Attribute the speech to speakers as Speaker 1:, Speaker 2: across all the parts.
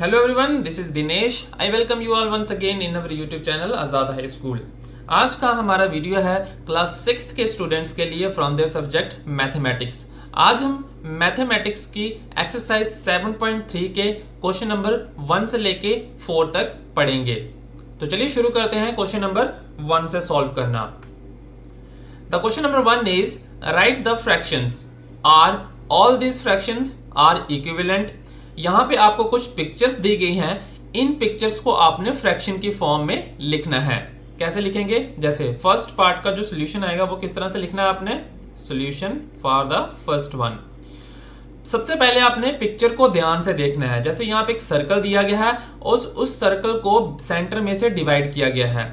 Speaker 1: Hello everyone, this is Dinesh. I welcome you all once again in our YouTube channel Azad high school. आज का हमारा video है class 6th के students के लिए from there subject mathematics. आज हम मैथमेटिक्स की एक्सरसाइज 7.3 के क्वेश्चन नंबर 1 से लेके 4 तक पढ़ेंगे। तो चलिए शुरू करते हैं क्वेश्चन नंबर 1 से सॉल्व करना। The question number 1 is right the fractions are all this fractions are equivalent. यहां पे आपको कुछ पिक्चर्स दी गई हैं, इन पिक्चर्स को आपने फ्रैक्शन की फॉर्म में लिखना है। कैसे लिखेंगे? जैसे फर्स्ट पार्ट का जो सॉल्यूशन आएगा वो किस तरह से लिखना है आपने? Solution for the first one. सबसे पहले आपने पिक्चर को ध्यान से देखना है। जैसे यहाँ पे एक सर्कल दिया गया है और उस सर्कल को सेंटर में से डिवाइड किया गया है,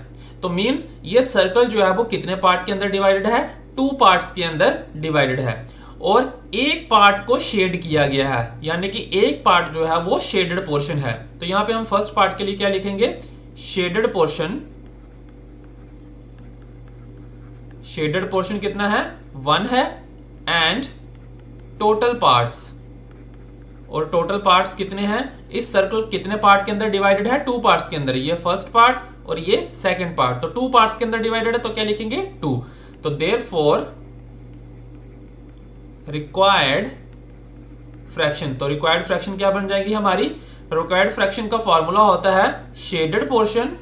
Speaker 1: तो मीन्स ये सर्कल जो है वो कितने पार्ट के अंदर डिवाइडेड है? 2 पार्ट्स के अंदर डिवाइडेड है और एक पार्ट को शेड किया गया है, यानी कि एक पार्ट जो है वो शेडेड पोर्शन है। तो यहां पे हम फर्स्ट पार्ट के लिए क्या लिखेंगे? Shaded portion. शेडेड पोर्शन कितना है? 1 है। एंड टोटल पार्ट्स, और टोटल पार्ट्स कितने हैं? इस सर्कल कितने पार्ट के अंदर डिवाइडेड है? 2 पार्ट्स के अंदर। ये फर्स्ट पार्ट और ये सेकंड पार्ट, तो 2 पार्ट्स के अंदर डिवाइडेड है, तो क्या लिखेंगे? 2। तो देयरफॉर रिक्वायर्ड फ्रैक्शन, तो रिक्वायर्ड फ्रैक्शन क्या बन जाएगी हमारी? रिक्वायर्ड फ्रैक्शन का फॉर्मूला होता है शेडेड पोर्शन,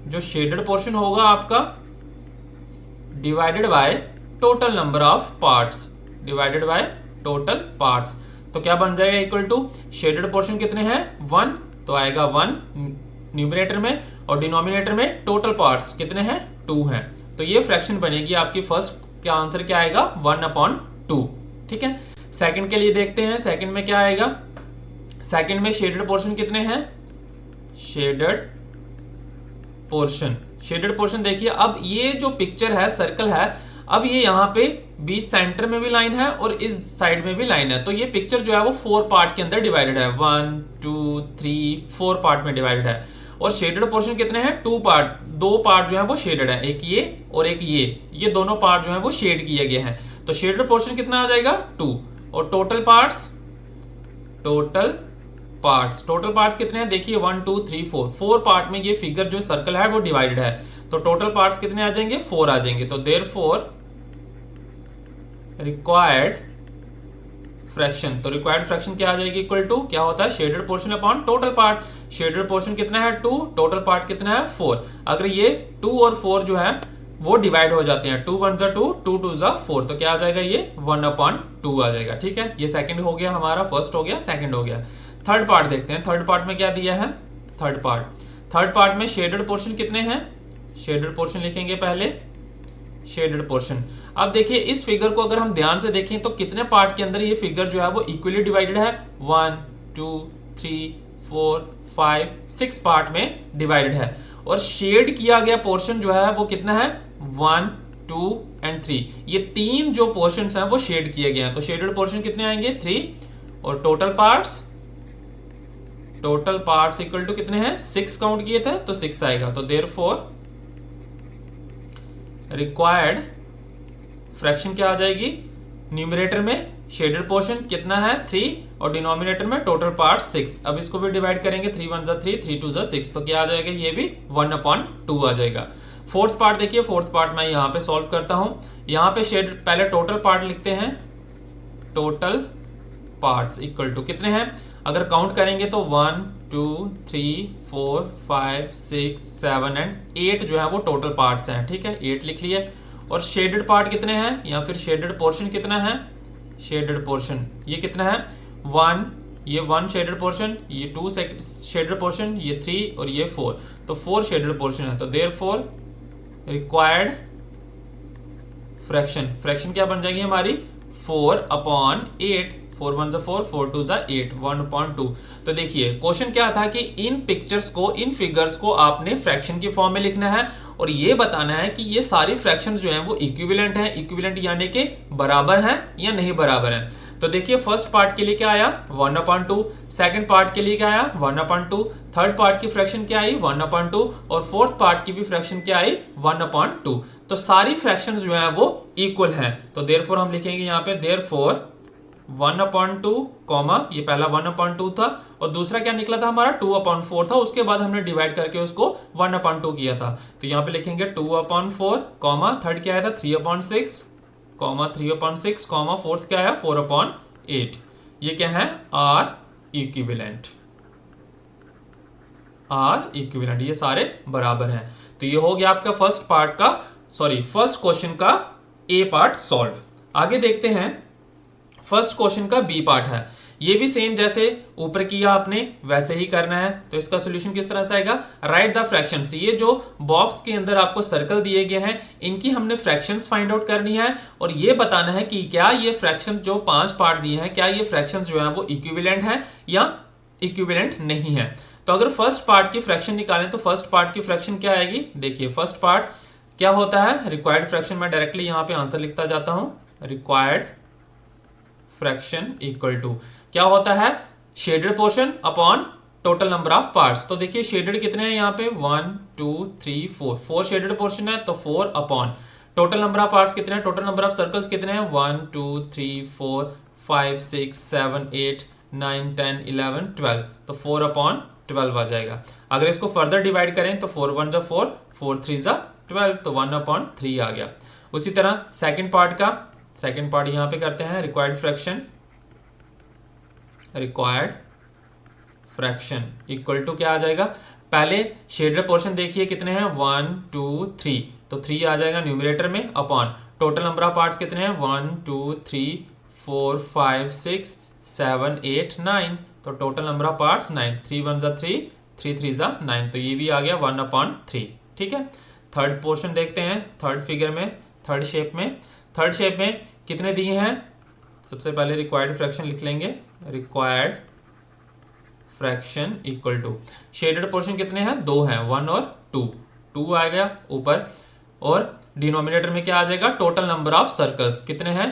Speaker 1: जो शेडेड पोर्शन होगा आपका, divided by total number of parts, divided by total parts. तो क्या बन जाएगा? इक्वल टू शेडेड पोर्शन कितने हैं? 1, तो आएगा 1 न्यूमरेटर में, और डिनोमिनेटर में टोटल पार्ट्स कितने हैं? 2 हैं। तो ये फ्रैक्शन बनेगी आपकी। फर्स्ट का आंसर क्या आएगा? 1/2। ठीक है। सेकंड के लिए देखते हैं, सेकंड में क्या आएगा? सेकंड में शेडेड पोर्शन कितने हैं? शेडेड पोर्शन, शेडेड पोर्शन देखिए, अब ये जो पिक्चर है, सर्कल है, अब ये यहाँ पे बीच सेंटर में भी लाइन है और इस साइड में भी लाइन है, तो ये पिक्चर जो है वो 4 पार्ट के अंदर डिवाइडेड है। 1 2 3 4 पार्ट में डिवाइडेड है। और शेडेड पोर्शन कितने हैं? 2 पार्ट, 2 पार्ट जो है वो शेडेड है, एक ये और एक ये दोनों पार्ट जो है वो शेड किए गए हैं। तो शेडेड पोर्शन कितना आ जाएगा? 2। और टोटल पार्ट्स, टोटल पार्ट्स कितने हैं? देखिए 1 2 3 4 पार्ट में ये फिगर जो सर्कल है वो डिवाइडेड है, तो टोटल पार्ट्स कितने आ जाएंगे? 4 आ जाएंगे। तो देयरफॉर रिक्वायर्ड फ्रैक्शन, तो रिक्वायर्ड फ्रैक्शन क्या आ जाएगी? इक्वल टू क्या होता है? Shaded portion upon total part. Shaded portion कितना है? 2, टोटल पार्ट कितना है? 4। अगर ये 2 और 4 जो है वो डिवाइड हो जाते हैं, 2 1 2, 2 2 4, तो क्या आ जाएगा? ये 1/2 आ जाएगा। ठीक है, ये सेकंड हो गया हमारा, फर्स्ट हो गया, सेकंड हो गया। थर्ड पार्ट देखते हैं। थर्ड पार्ट में क्या दिया है? थर्ड पार्ट में शेडेड पोर्शन कितने हैं? शेडेड पोर्शन लिखेंगे पहले, शेडेड पोर्शन। अब देखिए इस फिगर को अगर हम ध्यान से देखें तो कितने पार्ट के अंदर ये फिगर जो है वो इक्वली डिवाइडेड है? 1 2 3 4 5 6 पार्ट में डिवाइडेड है। और शेड किया गया पोर्शन जो है वो कितना है? 1 2 एंड 3, ये 3 जो पोर्शंस हैं वो शेड किए गए हैं। तो शेडेड पोर्शन कितने आएंगे? 3। और टोटल पार्ट्स इक्वल टू कितने हैं? 6 काउंट किए थे, तो 6 आएगा। तो देयरफॉर रिक्वायर्ड फ्रैक्शन क्या आ जाएगी? न्यूमरेटर में शेडेड पोर्शन कितना है? 3, और डिनोमिनेटर में टोटल पार्ट 6। अब इसको भी डिवाइड करेंगे, 3 1 3 3 2 6, तो क्या आ जाएगा? ये भी 1/2 आ जाएगा। फोर्थ पार्ट देखिए, फोर्थ पार्ट मैं यहाँ पे सॉल्व करता हूँ। यहाँ पे शेड पहले टोटल पार्ट लिखते हैं, टोटल पार्ट्स इक्वल टू कितने हैं? अगर काउंट करेंगे तो 1 2 3 4 5 6 7 एंड 8 जो है वो टोटल पार्ट्स हैं। ठीक है, 8 लिख लिए। और शेडेड पार्ट कितने हैं, या फिर शेडेड पोर्शन कितना है? शेडेड पोर्शन ये कितना है? 1, ये 1 शेडेड पोर्शन, ये 2 शेडेड पोर्शन, ये 3 और ये 4, तो 4 शेडेड पोर्शन है। तो देयरफॉर रिक्वायर्ड फ्रैक्शन क्या बन जाएगी हमारी? 4/8। 4 1 4, 4 2 8, 1/2। तो देखिए क्वेश्चन क्या था कि इन पिक्चर्स को, इन फिगर्स को आपने फ्रैक्शन की फॉर्म में लिखना है और ये बताना है कि ये सारी फ्रैक्शंस जो हैं वो इक्विवेलेंट हैं। इक्विवेलेंट यानी कि बराबर हैं या नहीं बराबर हैं। तो देखिए फर्स्ट पार्ट के लिए क्या आया? 1/2। सेकंड पार्ट के लिए क्या आया? 1/2। थर्ड पार्ट की फ्रैक्शन क्या आई? 1/2। और फोर्थ पार्ट की भी फ्रैक्शन क्या आई? 1/2। तो सारी फ्रैक्शंस जो हैं वो इक्वल हैं। तो देयरफॉर हम लिखेंगे यहाँ पे, देयरफॉर 1/2 कॉमा, ये पहला 1/2 था और दूसरा क्या निकला था हमारा 2/4 था, उसके बाद हमने डिवाइड करके उसको 1/2 किया था। तो यहाँ पे लिखेंगे 2/4 कॉमा, थर्ड क्या आया था 3/6 कॉमा 3/6 कॉमा, फोर्थ क्या है 4/8। ये क्या है आर इक्विवेलेंट, ये सारे बराबर हैं। तो ये हो गया आपका फर्स्ट क्वेश्चन का ए पार्ट सॉल्व। आगे देखते हैं फर्स्ट क्वेश्चन का बी पार्ट है। ये भी सेम जैसे ऊपर किया आपने वैसे ही करना है। तो इसका सोल्यूशन किस तरह से आएगा, राइट द फ्रैक्शंस। ये जो बॉक्स के अंदर आपको सर्कल दिए गए हैं इनकी हमने फ्रैक्शंस फाइंड आउट करनी है और ये बताना है कि क्या ये फ्रैक्शन जो 5 पार्ट दिए हैं क्या ये फ्रैक्शंस जो है वो इक्विवेलेंट है या इक्विवेलेंट नहीं है। तो अगर फर्स्ट पार्ट की फ्रैक्शन निकालें तो फर्स्ट पार्ट की फ्रैक्शन क्या आएगी, देखिए फर्स्ट पार्ट क्या होता है, रिक्वायर्ड फ्रैक्शन। मैं डायरेक्टली यहां पे आंसर लिखता जाता हूं, रिक्वायर्ड फ्रैक्शन इक्वल टू क्या होता है, shaded portion upon total number of parts. तो देखिए शेडेड कितने हैं यहाँ पे 1 2 3 4 शेडेड पोर्शन है तो 4 upon total number of parts कितने हैं, टोटल नंबर ऑफ सर्कल्स कितने हैं 1 2 3 4 5 6 7 8 9 10 11 12, तो 4/12 आ जाएगा। अगर इसको फर्दर डिवाइड करें तो 4 1 4 4 3 12, तो 1/3 आ गया। उसी तरह सेकंड पार्ट यहां पे करते हैं, रिक्वायर्ड फ्रैक्शन इक्वल टू क्या आ जाएगा, पहले शेडेड पोर्शन देखिए कितने हैं 1 2 3, तो 3 आ जाएगा न्यूमरेटर में upon total number of parts कितने हैं 1 2 3 4 5 6 7 8 9, तो टोटल नंबर ऑफ पार्ट्स 9, 3 1 3 3 3 9, तो ये भी आ गया 1/3। ठीक है, थर्ड पोर्शन देखते हैं, थर्ड शेप में कितने दिए हैं, सबसे पहले रिक्वायर्ड फ्रैक्शन लिख लेंगे, required fraction equal to shaded portion कितने हैं 2 हैं 1 और 2 आ गया ऊपर, और डिनोमिनेटर में क्या आ जाएगा, टोटल नंबर ऑफ सर्कल्स कितने हैं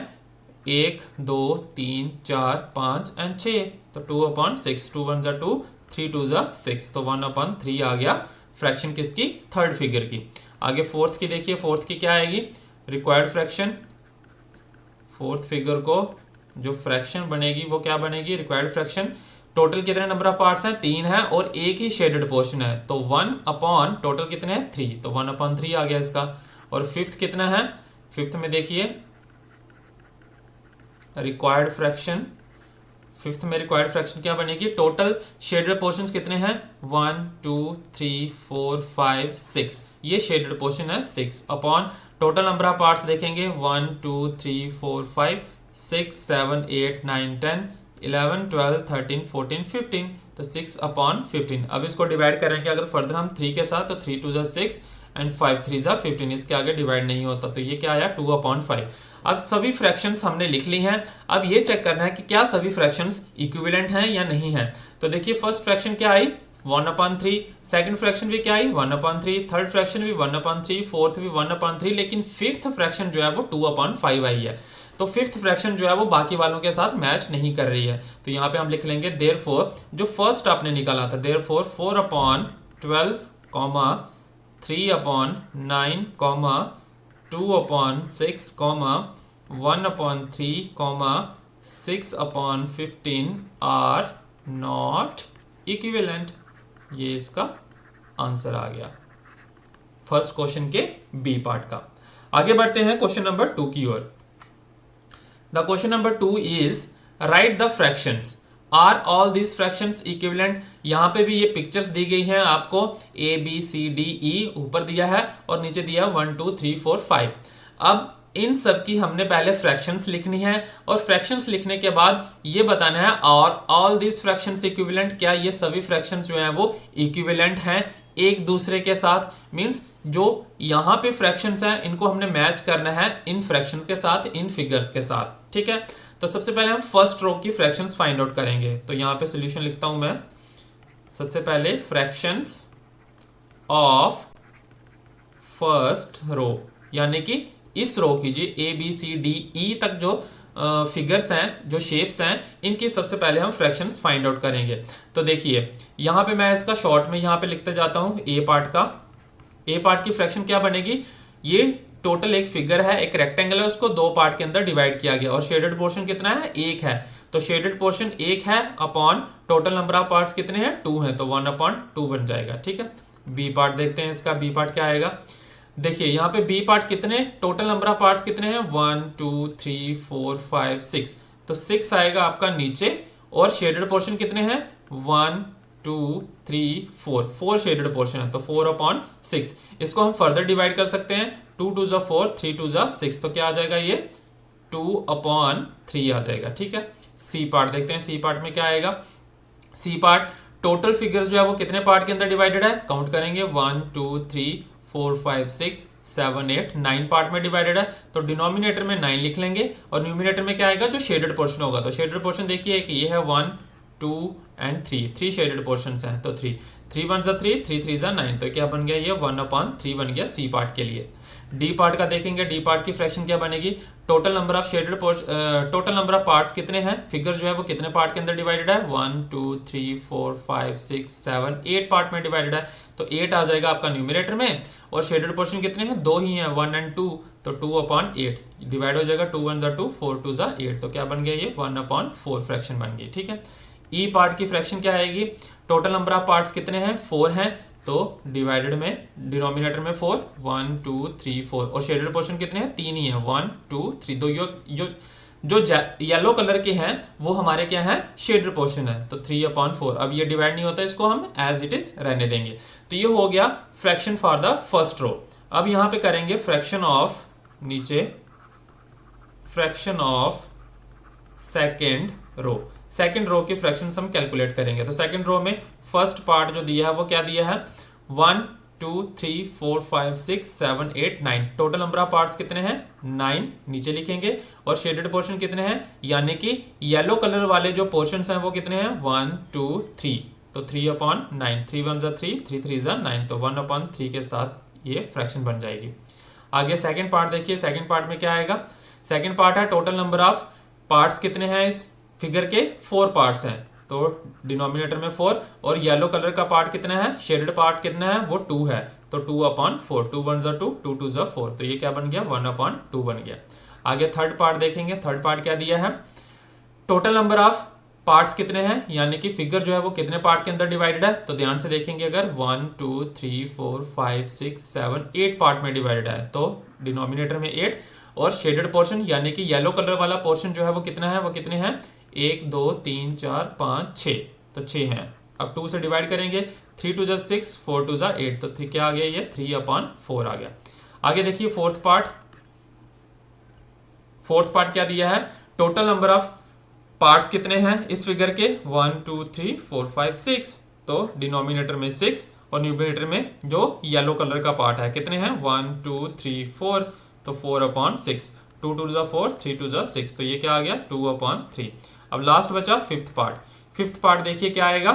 Speaker 1: 1 2 3 4 5 एंड 6, तो 2/6, 2 1 2 3 2 6, तो 1/3 आ गया फ्रैक्शन किसकी, थर्ड फिगर की। आगे फोर्थ की देखिए, फोर्थ की क्या आएगी, रिक्वायर्ड फ्रैक्शन, फोर्थ फिगर को जो फ्रैक्शन बनेगी वो क्या बनेगी, रिक्वायर्ड फ्रैक्शन। टोटल कितने नंबर ऑफ पार्ट्स हैं 3 है और एक ही शेडेड पोर्शन है, तो 1 अपॉन टोटल कितने हैं 3, तो 1/3 आ गया इसका। और फिफ्थ कितना है, फिफ्थ में देखिए रिक्वायर्ड फ्रैक्शन, फिफ्थ में रिक्वायर्ड फ्रैक्शन क्या बनेगी, टोटल शेडेड पोर्शंस कितने हैं 1 2 3 4 5 6, ये शेडेड पोर्शन है 6 upon total number of parts देखेंगे 1 2 3 4 5 6 7 8 9 10 11 12 13 14 15, तो 6/15। अब इसको डिवाइड करेंगे अगर फर्दर हम 3 के साथ, तो 3 2 6 एंड 5 3 15, इसके आगे डिवाइड नहीं होता, तो ये क्या आया 2/5। अब सभी फ्रैक्शंस हमने लिख ली हैं, अब ये चेक करना है कि क्या सभी फ्रैक्शंस इक्विवेलेंट हैं या नहीं हैं। तो देखिए फर्स्ट फ्रैक्शन क्या आई 1/3, सेकंड फ्रैक्शन भी क्या आई 1/3, थर्ड फ्रैक्शन भी 1/3, फोर्थ भी 1/3, लेकिन फिफ्थ फ्रैक्शन जो है वो 2/5 आई है। तो फिफ्थ फ्रैक्शन जो है वो बाकी वालों के साथ मैच नहीं कर रही है, तो यहाँ पे हम लिख लेंगे देयरफॉर, जो फर्स्ट आपने निकाला था therefore 4/12 comma 3/9 comma 2/6 comma 1/3 comma 6/15 are not equivalent. ये इसका आंसर आ गया फर्स्ट क्वेश्चन के बी पार्ट का। आगे बढ़ते हैं क्वेश्चन नंबर 2 की ओर। The question number 2 is right the fractions, are all this fractions equivalent. यहां पे भी ये पिक्चर्स दी गई हैं आपको, A B C D E ऊपर दिया है और नीचे दिया 1 2 3 4 5। अब इन सब की हमने पहले फ्रैक्शंस लिखनी है और फ्रैक्शंस लिखने के बाद ये बताना है और ऑल दिस फ्रैक्शंस इक्विवेलेंट, क्या ये सभी फ्रैक्शंस जो हैं वो इक्विवेलेंट हैं एक दूसरे के साथ। मींस जो यहाँ पे फ्रैक्शंस हैं इनको हमने मैच करना है इन फ्रैक्शंस के साथ, इन फिगर्स के साथ। ठीक है, तो सबसे पहले हम फर्स्ट रो की फ्रैक्शंस फाइंड आउट करेंगे। तो यहाँ पे सोल्यूशन लिखता हूं मैं, सबसे पहले फ्रैक्शंस ऑफ फर्स्ट रो, यानी कि इस रो की जो A B C D E तक जो फिगर्स हैं, जो शेप्स हैं, इनकी सबसे पहले हम फ्रैक्शंस फाइंड आउट करेंगे। तो देखिए यहाँ पे मैं इसका शॉर्ट में यहाँ पे लिखते जाता हूँ ए पार्ट की फ्रैक्शन क्या बनेगी, ये टोटल एक फिगर है, एक रेक्टेंगल है, उसको दो पार्ट के अंदर डिवाइड किया गया और शेडेड पोर्शन कितना है, एक है। तो शेडेड पोर्शन एक है upon total number of parts कितने हैं, 2 हैं, तो 1/2 बन जाएगा। ठीक है, बी पार्ट देखते हैं इसका। बी पार्ट क्या आएगा, देखिए यहाँ पे बी पार्ट कितने, टोटल नंबर ऑफ पार्ट्स कितने हैं, 1 2 3 4 5 6, तो 6 आएगा आपका नीचे। और शेडेड पोर्शन कितने हैं, 1 2 3 4, 4 शेडेड पोर्शन है, तो 4/6। इसको हम फर्दर डिवाइड कर सकते हैं, 2 2 जा 4, 3 2 जा 6, तो क्या आ जाएगा ये 2/3 आ जाएगा। ठीक है, सी पार्ट देखते हैं। सी पार्ट में क्या आएगा, सी पार्ट टोटल फिगर्स जो है वो कितने पार्ट के अंदर डिवाइडेड है, काउंट करेंगे 1 2 3 4 5 6 7 8 9 पार्ट में डिवाइडेड है, तो डिनोमिनेटर में 9 लिख लेंगे और न्यूमिनेटर में क्या आएगा, जो शेडेड पोर्शन होगा। तो शेडेड पोर्शन देखिए कि ये है 1 2 एंड 3 शेडेड पोर्शन हैं, तो 3 3 1 जा 3 3 3 जा 9, तो क्या बन गया, ये 1/3 बन गया सी पार्ट के लिए। डी पार्ट का देखेंगे, डी पार्ट की फ्रैक्शन क्या बनेगी, total number of shaded total number of parts कितने हैं, फिगर जो है वो कितने पार्ट के अंदर डिवाइडेड है, 1 2 3 4 5 6 7 8 पार्ट में डिवाइडेड है, तो 8 आ जाएगा आपका न्यूमिनेटर में। और शेडेड पोर्शन कितने हैं, दो ही हैं, 1 एंड 2, तो 2/8 डिवाइड हो जाएगा, 2 1 जा 2 4 2 जा 8, तो क्या बन गया, ये 1/4 फ्रैक्शन बन गई। ठीक है, ई पार्ट की फ्रैक्शन क्या आएगी, टोटल नंबर ऑफ पार्ट्स कितने हैं, 4 हैं, तो डिवाइडेड में डिनोमिनेटर में 4 1 2 3 4, और शेडेड पोर्शन कितने हैं, 3 ही हैं, 1 2 3, दो जो येलो कलर के हैं वो हमारे क्या हैं, शेडेड पोर्शन है, तो 3/4। अब ये डिवाइड नहीं होता, इसको हम एज इट इज रहने देंगे। तो ये हो गया fraction for the first row. अब यहां पे करेंगे फ्रैक्शन ऑफ, नीचे fraction of second row. Second row की फ्रैक्शंस हम कैलकुलेट करेंगे। तो सेकेंड रो में फर्स्ट पार्ट जो दिया है वो क्या दिया है, 1 2 3 4 5 6 7 8 9, टोटल नंबर ऑफ पार्ट्स कितने हैं, 9 नीचे लिखेंगे। और शेडेड पोर्शन कितने हैं, यानी कि येलो कलर वाले जो पोर्शंस हैं वो कितने हैं, 1 2 3, तो 3/9, 3 1 जा 3 3 3 जा 9, तो 1/3 के साथ ये फ्रैक्शन बन जाएगी। आगे सेकेंड पार्ट देखिए, सेकेंड पार्ट में क्या आएगा, सेकेंड पार्ट है टोटल नंबर ऑफ पार्ट्स कितने हैं, इस फिगर के 4 पार्ट्स हैं, तो डिनोमिनेटर में 4, और येलो कलर का पार्ट कितना है, शेडेड पार्ट कितना है, वो 2 है, तो 2/4, 2 1 जा 2 2 2 जा 4, तो ये क्या बन गया, 1/2 बन गया। आगे थर्ड पार्ट देखेंगे, थर्ड पार्ट क्या दिया है, टोटल नंबर ऑफ पार्ट्स कितने हैं, यानी कि फिगर जो है वो कितने पार्ट के अंदर डिवाइडेड है, तो ध्यान से देखेंगे, अगर 1 2 3 4 5 6 7 8 पार्ट में डिवाइडेड है, तो डिनोमिनेटर में 8, और शेडेड पोर्शन यानी कि येलो कलर वाला पोर्शन जो है वो कितना है, वो कितने हैं, 1 2 3 4 5 6, तो 6 हैं। अब 2 से डिवाइड करेंगे, 3 2 जा 6 4 2 जा 8, तो क्या आ गया, ये 3/4 आ गया। आगे देखिए फोर्थ पार्ट, फोर्थ पार्ट क्या दिया है, टोटल नंबर ऑफ पार्ट्स कितने हैं इस फिगर के, 1 2 3 4 5 6, तो डिनोमिनेटर में 6, और न्यूमिनेटर में जो येलो कलर का पार्ट है कितने हैं, 1 2 3 4, तो 4/6, 2 2 जा 4 3 2 जा 6, तो ये क्या आ गया, 2/3। अब लास्ट बचा फिफ्थ पार्ट। फिफ्थ पार्ट देखिए क्या आएगा,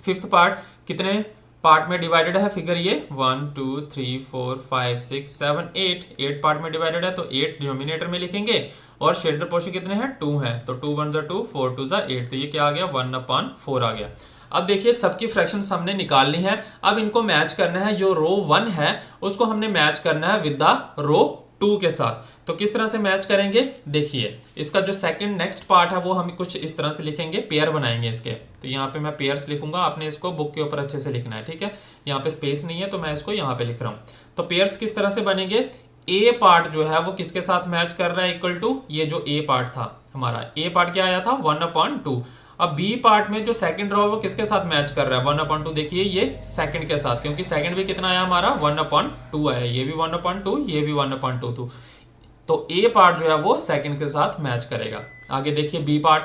Speaker 1: फिफ्थ पार्ट कितने पार्ट में डिवाइडेड है फिगर, ये 1 2 3 4 5 6 7 8 पार्ट में डिवाइडेड है, तो 8 डिनोमिनेटर में लिखेंगे, और शेडेड पोर्शन कितने हैं, 2 हैं, तो 2 1 जा 2 4 2 जा 8, तो ये क्या आ गया, 1/4 आ गया। अब देखिए सबकी फ्रैक्शंस हमने निकालनी है, अब इनको मैच करना है, जो रो 1 है उसको हमने मैच करना है विद द रो 2 के साथ। तो किस तरह से मैच करेंगे, देखिए इसका जो सेकंड नेक्स्ट पार्ट है वो हम कुछ इस तरह से लिखेंगे, पेयर बनाएंगे इसके। तो यहाँ पे मैं पेयर्स लिखूंगा, आपने इसको बुक के ऊपर अच्छे से लिखना है, ठीक है। यहाँ पे स्पेस नहीं है तो मैं इसको यहाँ पे लिख रहा हूँ। तो पेयर्स किस तरह से बनेंगे, ए पार्ट जो है वो किसके साथ मैच कर रहा है, इक्वल टू ये जो ए पार्ट था हमारा, ए पार्ट क्या आया था, 1/2। अब बी पार्ट में जो सेकंड रो है वो किसके साथ मैच कर रहा है, 1/2, देखिए ये सेकंड के साथ, क्योंकि सेकंड भी कितना आया हमारा, 1/2 आया, ये भी 1/2, ये भी 1/2, तो ए पार्ट जो है वो सेकंड के साथ मैच करेगा। आगे देखिए बी पार्ट,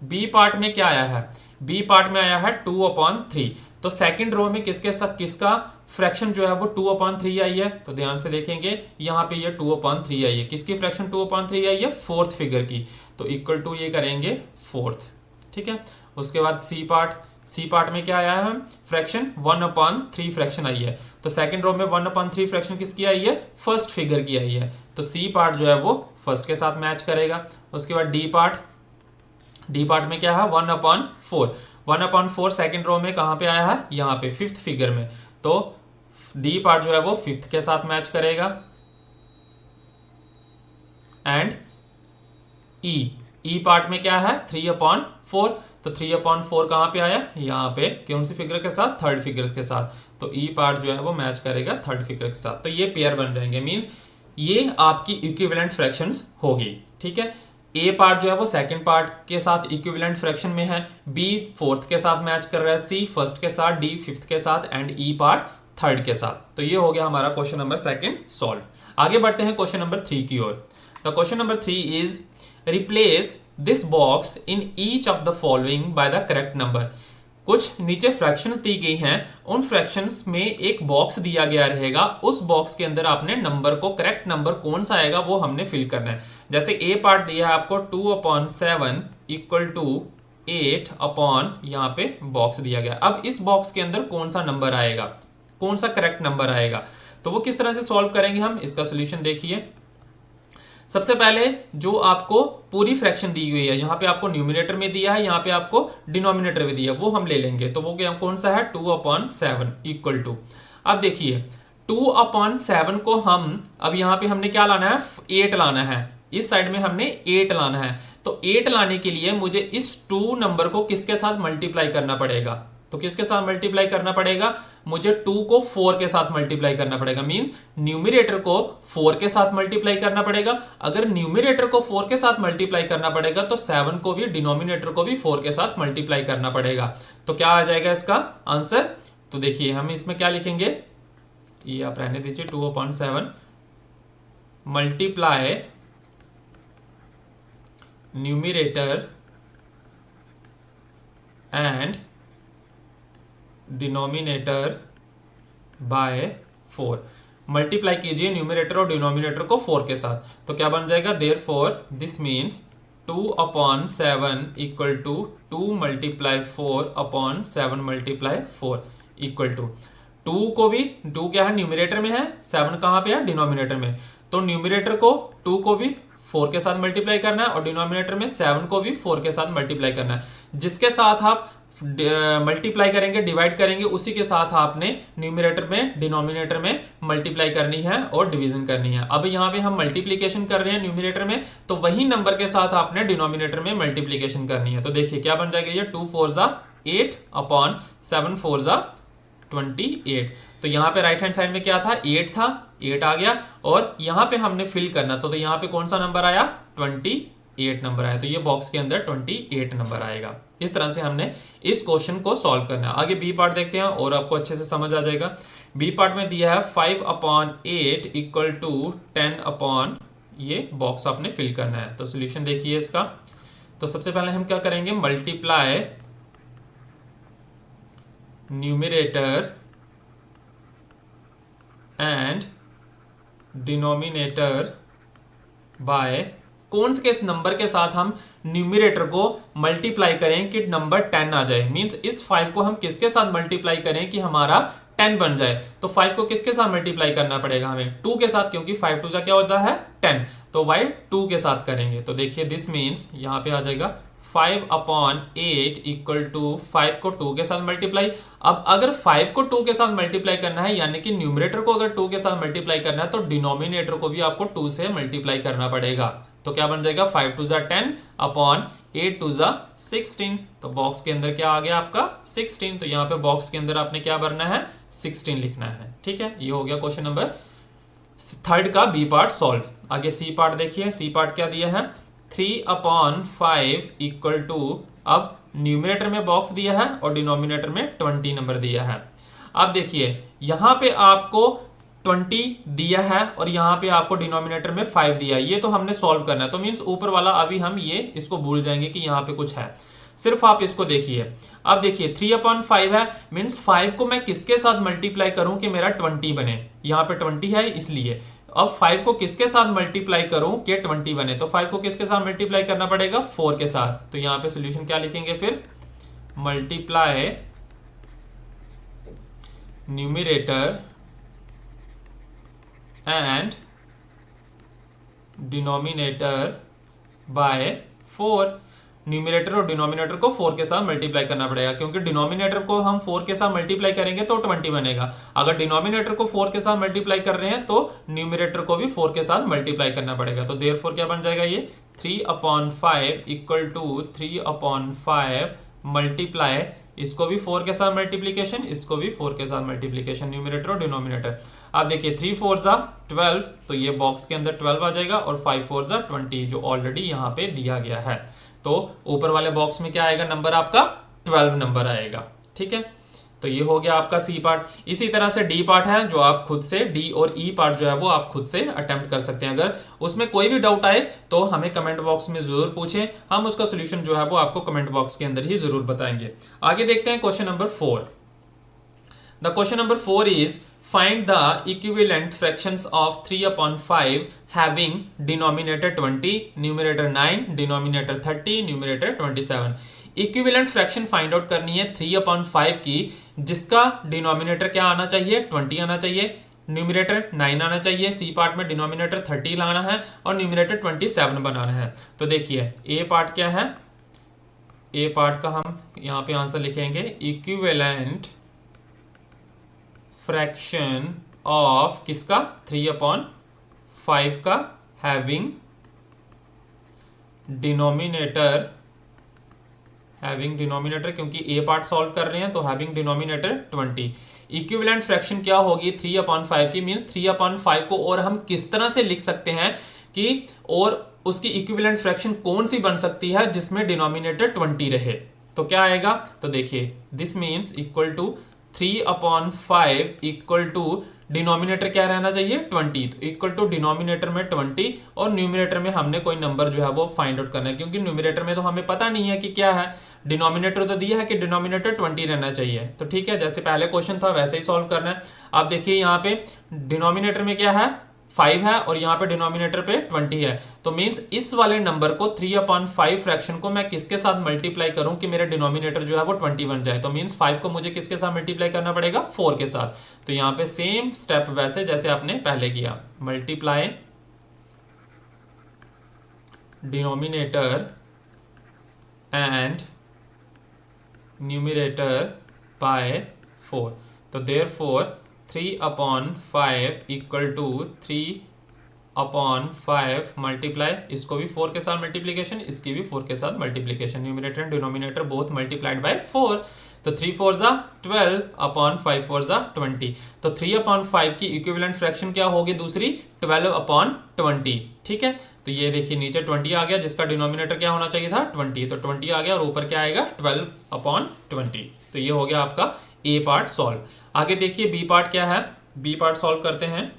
Speaker 1: बी पार्ट में क्या आया है, बी पार्ट में आया है 2/3, तो सेकंड रो में किसके साथ, किसका फ्रैक्शन जो है वो 2/3 आई है, तो ध्यान से देखेंगे यहाँ पे ये 2/3 आई है, किसकी फ्रैक्शन 2/3 आई है, फोर्थ फिगर की, तो इक्वल टू ये करेंगे फोर्थ, ठीक है। उसके बाद सी पार्ट, सी पार्ट में क्या आया है, फ्रैक्शन 1/3 फ्रैक्शन आई है, तो सेकंड रो में 1/3 फ्रैक्शन किसकी आई है, फर्स्ट फिगर की आई है, तो सी पार्ट जो है वो फर्स्ट के साथ मैच करेगा। उसके बाद डी पार्ट, डी पार्ट में क्या है, 1/4, 1/4 सेकंड रो में कहाँ पे आया है, यहाँ पे फिफ्थ फिगर में, तो डी पार्ट जो है वो फिफ्थ के साथ मैच करेगा। एंड ई पार्ट में क्या है 3/4, तो 3/4 कहाँ पे आया, यहाँ पे कौन सी फिगर के साथ, थर्ड फिगर के साथ, तो ई पार्ट जो है वो मैच करेगा थर्ड फिगर के साथ, तो ये पेयर बन जाएंगे, मींस ये आपकी इक्विवेलेंट फ्रैक्शंस होगी, ठीक है। ए पार्ट जो है वो सेकंड पार्ट के साथ इक्विवेलेंट फ्रैक्शन में है, बी फोर्थ के साथ मैच कर रहा है, सी फर्स्ट के साथ, डी फिफ्थ के साथ एंड ई पार्ट थर्ड के साथ। तो ये हो गया हमारा क्वेश्चन नंबर 2 सॉल्व। आगे बढ़ते हैं क्वेश्चन नंबर 3 की ओर। The question number 3 is replace this box in each of the following by the correct number. कुछ नीचे फ्रैक्शंस दी गई हैं, उन फ्रैक्शंस में एक बॉक्स दिया गया रहेगा, उस बॉक्स के अंदर आपने नंबर को, करेक्ट नंबर कौन सा आएगा वो हमने फिल करना है। जैसे ए पार्ट दिया है आपको 2/7 इक्वल टू 8 अपॉन, यहाँ पे बॉक्स दिया गया। अब इस बॉक्स के अंदर कौन सा नंबर आएगा, कौन सा करेक्ट नंबर आएगा, तो वो किस तरह से सॉल्व करेंगे हम, इसका सोल्यूशन देखिए। सबसे पहले जो आपको पूरी फ्रैक्शन दी हुई है, यहाँ पे आपको न्यूमिनेटर में दिया है, यहाँ पे आपको डिनोमिनेटर में दिया है, वो हम ले लेंगे। तो वो क्या कौन सा है 2/7 इक्वल टू, अब देखिए 2/7 को हम, अब यहाँ पे हमने क्या लाना है 8 लाना है, इस साइड में हमने 8 लाना है। तो 8 लाने के लिए मुझे इस 2 नंबर को किसके साथ मल्टीप्लाई करना पड़ेगा, तो किसके साथ मल्टीप्लाई करना पड़ेगा, मुझे 2 को 4 के साथ मल्टीप्लाई करना पड़ेगा, मींस न्यूमरेटर को 4 के साथ मल्टीप्लाई करना पड़ेगा। अगर न्यूमरेटर को 4 के साथ मल्टीप्लाई करना पड़ेगा तो 7 को भी, डिनोमिनेटर को भी 4 के साथ मल्टीप्लाई करना पड़ेगा। तो क्या आ जाएगा इसका आंसर, तो देखिए हम इसमें क्या लिखेंगे, ये आप रहने दीजिए, 2/7 multiply numerator and denominator by 4, multiply कीजिए न्यूमरेटर और डिनोमिनेटर को 4 के साथ, तो क्या बन जाएगा, therefore this means 2/7 equal to 2 multiply 4/7 multiply 4 equal to 2 को भी, 2 क्या है न्यूमरेटर में है, 7 कहाँ पे है डिनोमिनेटर में, तो न्यूमरेटर को 2 को भी 4 के साथ मल्टीप्लाई करना है और डिनोमिनेटर में 7 को भी 4 के साथ मल्टीप्लाई करना है। जिसके साथ आप मल्टीप्लाई करेंगे, डिवाइड करेंगे, उसी के साथ आपने न्यूमरेटर में, डिनोमिनेटर में मल्टीप्लाई करनी है और डिवीजन करनी है। अब यहाँ पे हम मल्टीप्लिकेशन कर रहे हैं न्यूमरेटर में, तो वही नंबर के साथ आपने डिनोमिनेटर में मल्टीप्लिकेशन करनी है। तो देखिए क्या बन जाएगा, ये 2 4 8 अपॉन 7 4 28। तो यहाँ पे राइट हैंड साइड में क्या था, 8 था, 8 आ गया, और यहाँ पे हमने फिल करना, तो यहाँ पे कौन सा नंबर आया 28 नंबर आया, तो ये बॉक्स के अंदर 28 नंबर आएगा। इस तरह से हमने इस क्वेश्चन को सॉल्व करना है। आगे बी पार्ट देखते हैं और आपको अच्छे से समझ आ जाएगा। बी पार्ट में दिया है 5/8 इक्वल टू 10 ये बॉक्स आपने फिल करना है। तो सोल्यूशन देखिए इसका, तो सबसे पहले हम क्या करेंगे, multiply numerator and denominator bye, कौन से नंबर के साथ हम न्यूमरेटर को मल्टीप्लाई करें कि नंबर 10 आ जाए, मींस इस 5 को हम किसके साथ मल्टीप्लाई करें कि हमारा 10 बन जाए। तो 5 को किसके साथ मल्टीप्लाई करना पड़ेगा हमें, 2 के साथ, क्योंकि 5 2 क्या होता है 10, तो वाई 2 के साथ करेंगे। तो देखिए दिस मीन्स यहाँ पे आ जाएगा 5/8 इक्वल टू 5 को 2 के साथ मल्टीप्लाई। अब अगर 5 को 2 के साथ मल्टीप्लाई करना है, यानी कि न्यूमरेटर को अगर 2 के साथ मल्टीप्लाई करना है, तो डिनोमिनेटर को भी आपको 2 से मल्टीप्लाई करना पड़ेगा। तो क्या बन जाएगा 5 2 10 अपॉन 8 2 16। तो बॉक्स के अंदर क्या आ गया आपका 16, तो यहाँ पे बॉक्स के अंदर आपने क्या भरना है 16 लिखना है। ठीक है, ये हो गया क्वेश्चन नंबर 3 का बी पार्ट सॉल्व। आगे सी पार्ट देखिए, सी पार्ट क्या दिया है 3/5 इक्वल टू, अब न्यूमरेटर में बॉक्स दिया है और डिनोमिनेटर में 20 नंबर दिया है। अब देखिए यहां पे आपको 20 दिया है और यहां पे आपको डिनोमिनेटर में 5 दिया है, ये तो हमने सॉल्व करना है। तो मींस ऊपर वाला अभी हम ये इसको भूल जाएंगे कि यहां पे कुछ है, सिर्फ आप इसको देखिए। अब देखिए 3/5 है, मींस 5 को मैं किसके साथ मल्टीप्लाई करूं कि मेरा 20 बने, यहां पे 20 है इसलिए। अब 5 को किसके साथ मल्टीप्लाई करूं कि 20 बने, तो 5 को किसके साथ मल्टीप्लाई करना पड़ेगा 4 के साथ। तो यहां पे सॉल्यूशन क्या लिखेंगे फिर, multiply numerator and denominator by 4। Numerator और डिनोमिनेटर को 4 के साथ मल्टीप्लाई करना पड़ेगा, क्योंकि डिनोमिनेटर को हम 4 के साथ मल्टीप्लाई करेंगे तो 20 बनेगा। अगर डिनोमिनेटर को 4 के साथ मल्टीप्लाई कर रहे हैं तो न्यूमिनेटर को भी 4 के साथ मल्टीप्लाई करना पड़ेगा। तो देयरफॉर क्या बन जाएगा, ये 3/5 इक्वल टू 3/5 मल्टीप्लाई, इसको भी 4 के साथ मल्टीप्लीकेशन, इसको भी 4 के साथ मल्टीप्लीकेशन, न्यूमिनेटर और डिनोमिनेटर। आप देखिए 3 4 जा 12, तो ये बॉक्स के अंदर 12 आ जाएगा, और 5 4 जा 20 जो ऑलरेडी यहाँ पे दिया गया है। तो ऊपर वाले बॉक्स में क्या आएगा, नंबर आपका 12 नंबर आएगा। ठीक है, तो ये हो गया आपका सी पार्ट। इसी तरह से डी पार्ट है जो आप खुद से, डी और ई पार्ट जो है वो आप खुद से अटेम्प्ट कर सकते हैं। अगर उसमें कोई भी डाउट आए तो हमें कमेंट बॉक्स में जरूर पूछें, हम उसका सोल्यूशन जो है वो आपको कमेंट बॉक्स के अंदर ही जरूर बताएंगे। आगे देखते हैं question number 4। The question number 4 is find the equivalent fractions of 3/5 having denominator 20, numerator 9, denominator 30, numerator 27। Equivalent fraction find out करनी है 3/5 की, जिसका डिनोमिनेटर क्या आना चाहिए, 20 आना चाहिए, न्यूमरेटर 9 आना चाहिए, सी पार्ट में डिनोमिनेटर 30 लाना है और न्यूमरेटर 27 बनाना है। तो देखिए ए पार्ट क्या है, ए पार्ट का हम यहाँ पे आंसर लिखेंगे इक्विवेलेंट फ्रैक्शन ऑफ किसका, 3/5 का, हैविंग डिनोमिनेटर, हैविंग डिनोमिनेटर, क्योंकि ए पार्ट सॉल्व कर रहे हैं तो हैविंग डिनोमिनेटर 20। इक्विवेलेंट फ्रैक्शन क्या होगी 3/5 की, मींस 3/5 को और हम किस तरह से लिख सकते हैं कि, और उसकी इक्विवेलेंट फ्रैक्शन कौन सी बन सकती है जिसमें डिनोमिनेटर 20 रहे। तो क्या आएगा, तो देखिए this means equal to 3/5 equal to denominator क्या रहना चाहिए 20, तो इक्वल टू डिनोमिनेटर में 20 और न्यूमिनेटर में हमने कोई नंबर जो है वो फाइंड आउट करना है, क्योंकि न्यूमिनेटर में तो हमें पता नहीं है कि क्या है, डिनोमिनेटर तो दिया है कि डिनोमिनेटर 20 रहना चाहिए। तो ठीक है, जैसे पहले क्वेश्चन था वैसे ही सॉल्व करना है। आप देखिए यहाँ पे डिनोमिनेटर में क्या है 5 है और यहाँ पे डिनोमिनेटर पे 20 है, तो मींस इस वाले नंबर को 3/5 फ्रैक्शन को मैं किसके साथ मल्टीप्लाई करूं कि मेरा डिनोमिनेटर जो है वो 20 बन जाए। तो मींस 5 को मुझे किसके साथ मल्टीप्लाई करना पड़ेगा, 4 के साथ। तो यहाँ पे सेम स्टेप वैसे जैसे आपने पहले किया, multiply denominator and numerator bye 4। तो देयरफॉर 3/5 इक्वल टू 3/5 मल्टीप्लाई, इसको भी 4 के साथ मल्टीप्लीकेशन, इसकी भी 4 के साथ multiplication, numerator and denominator both multiplied by 4। तो 3 4 जा 12/5 4 जा 20। तो 3/5 की इक्विवेलेंट फ्रैक्शन क्या होगी दूसरी, 12/20। ठीक है, तो ये देखिए नीचे 20 आ गया, जिसका डिनोमिनेटर क्या होना चाहिए था 20, तो 20 आ गया और ऊपर क्या आएगा 12/20। तो ये हो गया आपका ए पार्ट सॉल्व। आगे देखिए बी पार्ट क्या है, बी पार्ट सॉल्व करते हैं।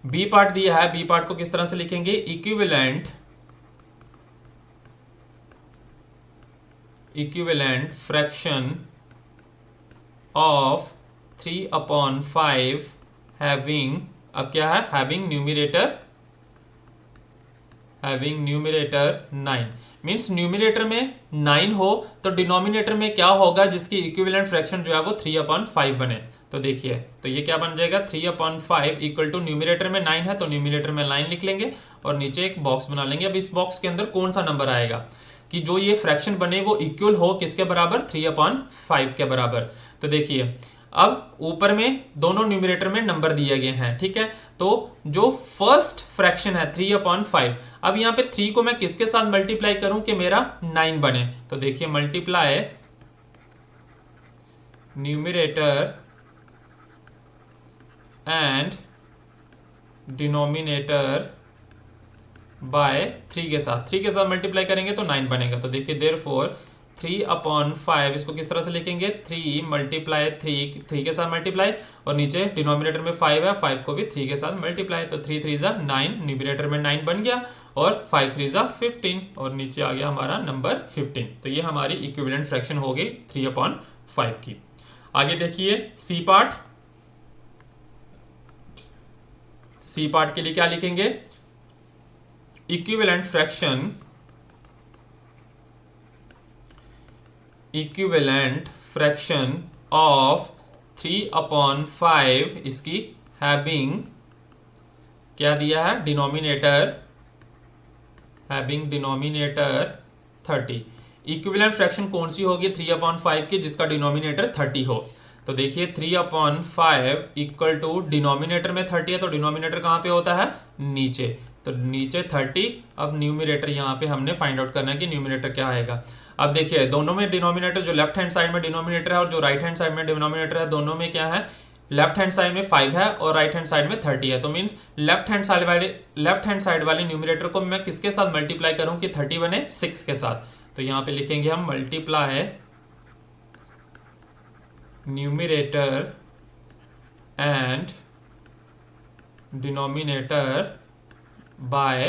Speaker 1: बी पार्ट दिया है, बी पार्ट को किस तरह से लिखेंगे, इक्विवेलेंट फ्रैक्शन ऑफ 3/5 हैविंग, अब क्या है, हैविंग न्यूमरेटर 9, मींस न्यूमरेटर में 9 हो तो डिनोमिनेटर में क्या होगा जिसकी इक्विवेलेंट फ्रैक्शन जो है वो 3/5 बने। तो देखिए, तो ये क्या बन जाएगा 3/5 इक्वल टू न्यूमरेटर में 9 है तो न्यूमरेटर में 9 लिख लेंगे और नीचे एक बॉक्स बना लेंगे। अब इस बॉक्स के अंदर कौन सा नंबर आएगा कि जो ये फ्रैक्शन बने वो इक्वल हो किसके बराबर, 3/5 के बराबर। तो देखिए अब ऊपर में दोनों न्यूमरेटर में नंबर दिए गए हैं, ठीक है, तो जो फर्स्ट फ्रैक्शन है 3/5, अब यहाँ पे 3 को मैं किसके साथ मल्टीप्लाई करूं कि मेरा 9 बने। तो देखिए multiply numerator and denominator bye 3 के साथ, 3 के साथ मल्टीप्लाई करेंगे तो 9 बनेगा। तो देखिए देयरफॉर 3/5 इसको किस तरह से लिखेंगे, 3 मल्टीप्लाई 3 के साथ मल्टीप्लाई और नीचे डिनोमिनेटर में 5 है, 5 को भी 3 के साथ मल्टीप्लाई, तो 3 3 जा 9, न्यूमरेटर में 9 बन गया और 5 3 जा 15 और नीचे आ गया हमारा नंबर 15। तो ये हमारी इक्विवेलेंट फ्रैक्शन हो गई 3/5 की। आगे देखिए सी पार्ट, सी पार्ट के लिए क्या लिखेंगे, इक्विवेलेंट फ्रैक्शन ऑफ 3/5 इसकी हैविंग क्या दिया है, हैविंग डिनोमिनेटर 30। इक्विवेलेंट फ्रैक्शन कौन सी होगी 3/5 की जिसका डिनोमिनेटर 30 हो? तो देखिए 3/5 इक्वल टू डिनोमिनेटर में 30 है तो डिनोमिनेटर कहाँ पे होता है? नीचे। तो नीचे 30। अब न्यूमिनेटर यहाँ पे हमने फाइंड आउट करना है कि न्यूमिनेटर क्या आएगा। अब देखिए दोनों में डिनोमिनेटर, जो लेफ्ट हैंड साइड में डिनोमिनेटर है और जो राइट हैंड साइड में डिनोमिनेटर है, दोनों में क्या है? लेफ्ट हैंड साइड में 5 है और राइट हैंड साइड में 30 है। तो मीन्स लेफ्ट हैंड साइड वाले न्यूमिनेटर को मैं किसके साथ मल्टीप्लाई करूं कि 30 बने? 6 के साथ। तो यहां पे लिखेंगे हम multiply numerator and denominator by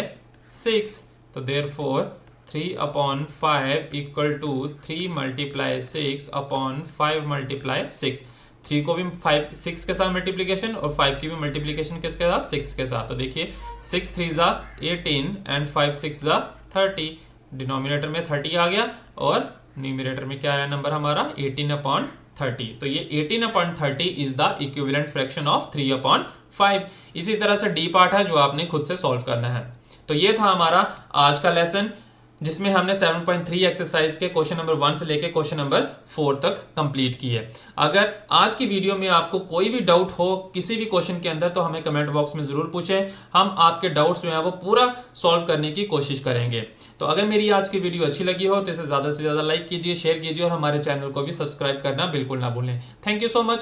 Speaker 1: 6। तो therefore 3/5 equal to 3 multiply 6 upon 5 multiply 6। 3 को भी 6 के साथ मल्टीप्लीकेशन और 5 की भी मल्टीप्लीकेशन किसके साथ? 6 के साथ। तो देखिए 6 3 ज़ा 18 एंड 5 6 ज़ा 30। डिनोमिनेटर में 30 आ गया और न्यूमिनेटर में क्या आया नंबर हमारा? 18/30। तो ये 18/30 is the equivalent fraction of 3/5। इसी तरह से डी पार्ट है जो आपने खुद से सॉल्व करना है। तो ये था हमारा आज का लेसन जिसमें हमने 7.3 एक्सरसाइज के क्वेश्चन नंबर 1 से लेके क्वेश्चन नंबर 4 तक कंप्लीट की है। अगर आज की वीडियो में आपको कोई भी डाउट हो किसी भी क्वेश्चन के अंदर तो हमें कमेंट बॉक्स में जरूर पूछें, हम आपके डाउट्स जो है वो पूरा सॉल्व करने की कोशिश करेंगे। तो अगर मेरी आज की वीडियो अच्छी लगी हो तो इसे ज्यादा से ज्यादा लाइक कीजिए, शेयर कीजिए और हमारे चैनल को भी सब्सक्राइब करना बिल्कुल ना भूलें। Thank you so much.